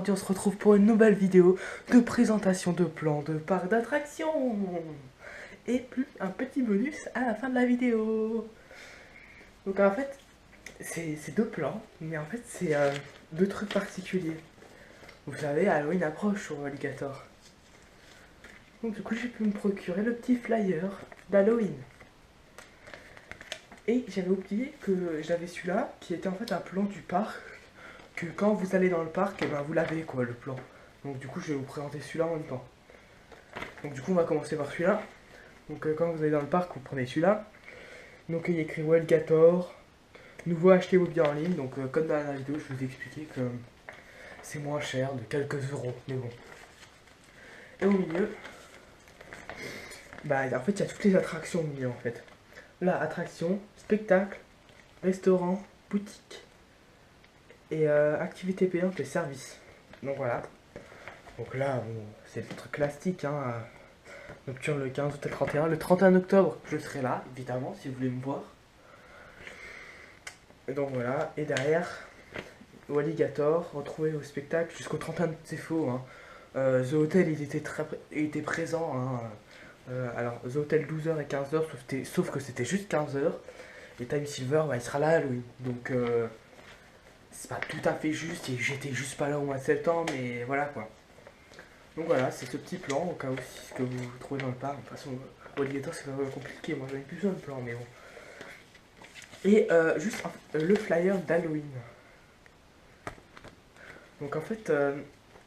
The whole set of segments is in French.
aujourd'hui on se retrouve pour une nouvelle vidéo de présentation de plans de parcs d'attractions. Et plus un petit bonus à la fin de la vidéo. Donc en fait, c'est deux plans, mais en fait c'est deux trucs particuliers. Vous savez, Halloween approche sur Alligator. Donc du coup j'ai pu me procurer le petit flyer d'Halloween. Et j'avais oublié que j'avais celui-là, qui était en fait un plan du parc, que quand vous allez dans le parc, et ben vous l'avez quoi, le plan. Donc du coup je vais vous présenter celui-là en même temps. Donc du coup on va commencer par celui-là. Donc quand vous allez dans le parc, vous prenez celui-là. Donc il y a écrit Welgator, nouveau acheter vos billets en ligne. Donc comme dans la vidéo, je vous ai expliqué que c'est moins cher, de quelques euros, mais bon. Et au milieu, bah en fait il y a toutes les attractions au milieu en fait. Là, attraction, spectacle, restaurant, boutique et activités payantes et services. Donc voilà. Donc là, bon, c'est le truc classique, hein. Nocturne le 15 août et le 31. Le 31 octobre, je serai là, évidemment, si vous voulez me voir. Et donc voilà. Et derrière, au Alligator, retrouvé au spectacle jusqu'au 31, c'est faux, hein. The Hotel, il était présent, hein. Alors, The Hotel 12h et 15h, sauf que c'était juste 15h. Et Time Silver, bah, il sera là à Halloween. Donc, c'est pas tout à fait juste. Et j'étais juste pas là au mois de septembre, mais voilà quoi. Donc voilà, c'est ce petit plan, au cas où c'est ce que vous trouvez dans le parc. De toute façon, au Alligator, c'est pas compliqué. Moi, j'avais plus besoin de plan, mais bon. Et juste le flyer d'Halloween. Donc en fait,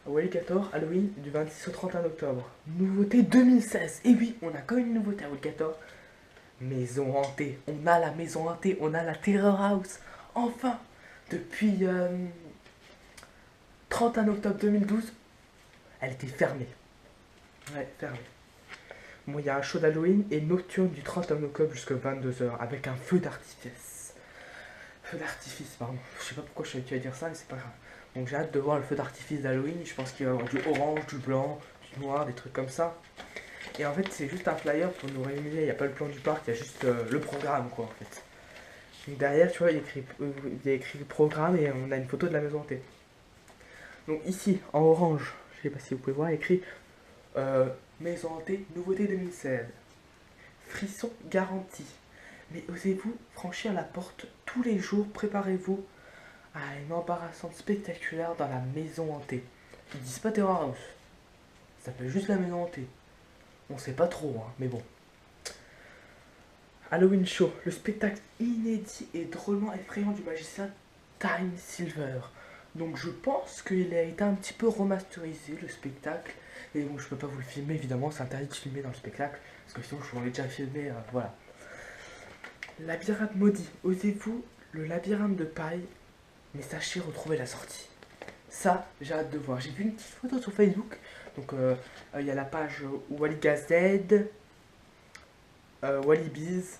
au Alligator, Halloween du 26 au 31 octobre. Nouveauté 2016. Et oui, on a quand même une nouveauté à Alligator. Maison hantée. On a la maison hantée. On a la Terror House. Enfin, depuis 31 octobre 2012, elle était fermée. Ouais, fermée. Bon, il y a un show d'Halloween et nocturne du 31 octobre jusqu'à 22h avec un feu d'artifice. Feu d'artifice, pardon. Je sais pas pourquoi je suis habitué à dire ça, mais c'est pas grave. Donc j'ai hâte de voir le feu d'artifice d'Halloween. Je pense qu'il va y avoir du orange, du blanc, du noir, des trucs comme ça. Et en fait, c'est juste un flyer pour nous réunir. Il n'y a pas le plan du parc, il y a juste le programme, quoi, en fait. Donc derrière, tu vois, il y a écrit le programme et on a une photo de la maison hantée. Donc ici, en orange, je sais pas si vous pouvez voir, écrit maison hantée, nouveauté 2016. Frisson garanti. Mais osez-vous franchir la porte tous les jours, préparez-vous à une embarrassante spectaculaire dans la maison hantée. Ils disent pas Terror House. Ça s'appelle juste la maison hantée. On sait pas trop, hein, mais bon. Halloween Show, le spectacle inédit et drôlement effrayant du magicien Time Silver. Donc je pense qu'il a été un petit peu remasterisé le spectacle. Et bon, je peux pas vous le filmer évidemment, c'est interdit de filmer dans le spectacle. Parce que sinon je vous l'ai déjà filmé, voilà. Labyrinthe maudit, osez-vous le labyrinthe de paille, mais sachez retrouver la sortie. Ça, j'ai hâte de voir. J'ai vu une petite photo sur Facebook. Donc il y a la page Walligazed, Wallibiz.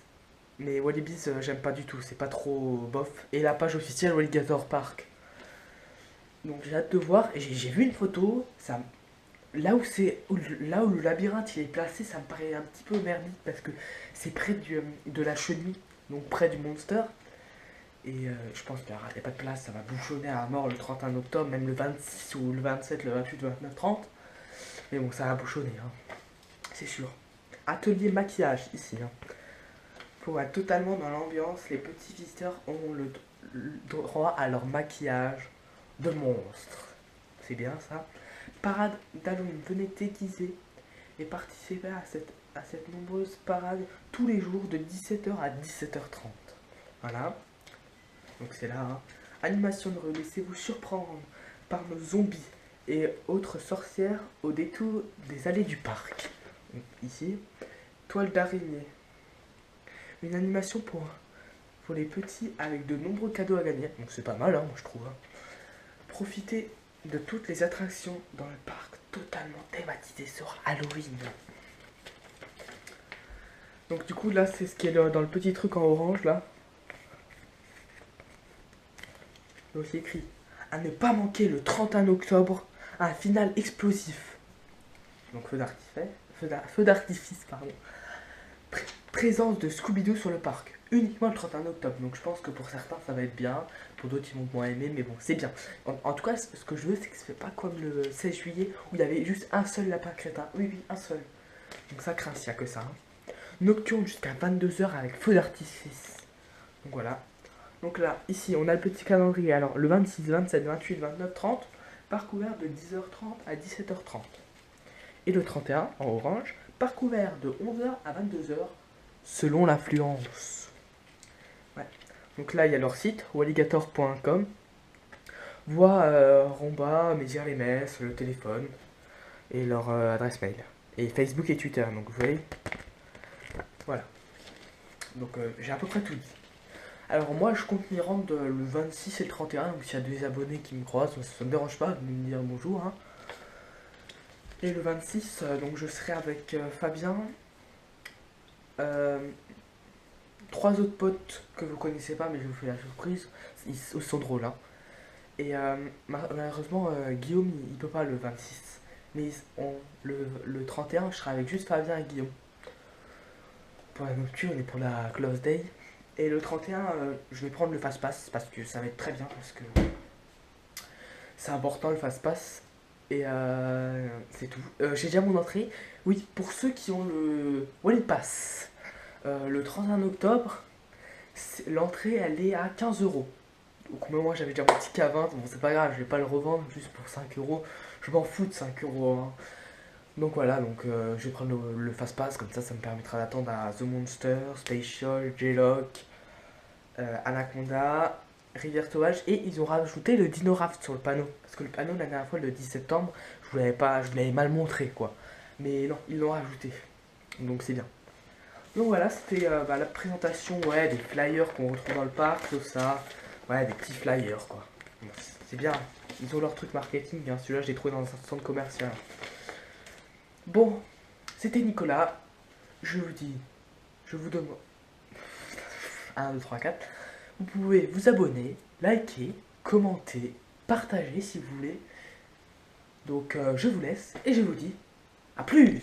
Mais Wallibiz, j'aime pas du tout, c'est pas trop bof. Et la page officielle Walligator Park. Donc j'ai hâte de voir. Et j'ai vu une photo. Là où le labyrinthe il est placé, ça me paraît un petit peu merdique parce que c'est près de la chenille, donc près du monster. Et je pense qu'il n'y a pas de place, ça va bouchonner à mort le 31 octobre, même le 26 ou le 27, le 28, le 29, 30. Mais bon, ça va bouchonner, hein. C'est sûr. Atelier maquillage ici, hein. Pour être totalement dans l'ambiance, les petits visiteurs ont le droit à leur maquillage de monstre. C'est bien ça. Parade d'Halloween, venez déguiser et participer à cette nombreuse parade tous les jours de 17h à 17h30. Voilà. Donc c'est là, hein. Animation de rue, laissez-vous surprendre par nos zombies et autres sorcières au détour des allées du parc. Donc, ici, toile d'araignée. Une animation pour les petits avec de nombreux cadeaux à gagner. Donc c'est pas mal, hein, moi je trouve, hein. Profitez de toutes les attractions dans le parc totalement thématisé sur Halloween. Donc du coup là c'est ce qui est dans le petit truc en orange là. Donc c'est écrit à ne pas manquer le 31 octobre un final explosif. Donc feu d'artifice pardon. Présence de Scooby-Doo sur le parc. Uniquement le 31 octobre. Donc je pense que pour certains ça va être bien. pour d'autres ils vont moins aimer, mais bon, c'est bien. En tout cas, ce que je veux, c'est que ce soit pas comme le 16 juillet où il y avait juste un seul lapin crétin. Oui, oui, un seul. Donc ça craint s'il n'y a que ça. Hein. Nocturne jusqu'à 22 h avec feu d'artifice. Donc voilà. Donc là, ici, on a le petit calendrier. Alors, le 26, 27, 28, 29, 30, par couvert de 10h30 à 17h30. Et le 31, en orange, par couvert de 11h à 22h, selon l'affluence. Ouais. Donc là, il y a leur site, walligator.com. Voix, Romba, Mézières les Messes, le téléphone et leur adresse mail. Et Facebook et Twitter, donc vous voyez. Voilà. Donc j'ai à peu près tout dit. Alors moi je compte m'y rendre le 26 et le 31, donc s'il y a des abonnés qui me croisent, ça me dérange pas de me dire bonjour. Hein. Et le 26, donc je serai avec Fabien, 3 autres potes que vous connaissez pas mais je vous fais la surprise, ils sont drôles. Hein. Et malheureusement Guillaume il peut pas le 26, mais le 31 je serai avec juste Fabien et Guillaume. Pour la nocturne et pour la close day. Et le 31, je vais prendre le fast-pass parce que ça va être très bien, parce que c'est important le fast-pass. Et c'est tout. J'ai déjà mon entrée. Oui, pour ceux qui ont le Wally Pass, le 31 octobre, l'entrée elle est à 15 €. Donc moi j'avais déjà mon ticket à 20, bon c'est pas grave, je vais pas le revendre juste pour 5 €. Je m'en fous de 5 €. Hein. Donc voilà, donc je vais prendre le fast-pass, comme ça me permettra d'attendre à The Monster, Spatial, J-Lock, Anaconda, Rivière Sauvage, et ils ont rajouté le Dino Raft sur le panneau. Parce que le panneau, la dernière fois, le 10 septembre, je vous l'avais mal montré, quoi. Mais non, ils l'ont rajouté. Donc c'est bien. Donc voilà, c'était la présentation ouais, des flyers qu'on retrouve dans le parc, tout ça. Ouais, des petits flyers, quoi. Bon, c'est bien, ils ont leur truc marketing, hein. Celui-là, je l'ai trouvé dans un centre commercial. Bon, c'était Nicolas. Je vous dis, je vous donne 1, 2, 3, 4. Vous pouvez vous abonner, liker, commenter, partager si vous voulez. Donc je vous laisse et je vous dis à plus.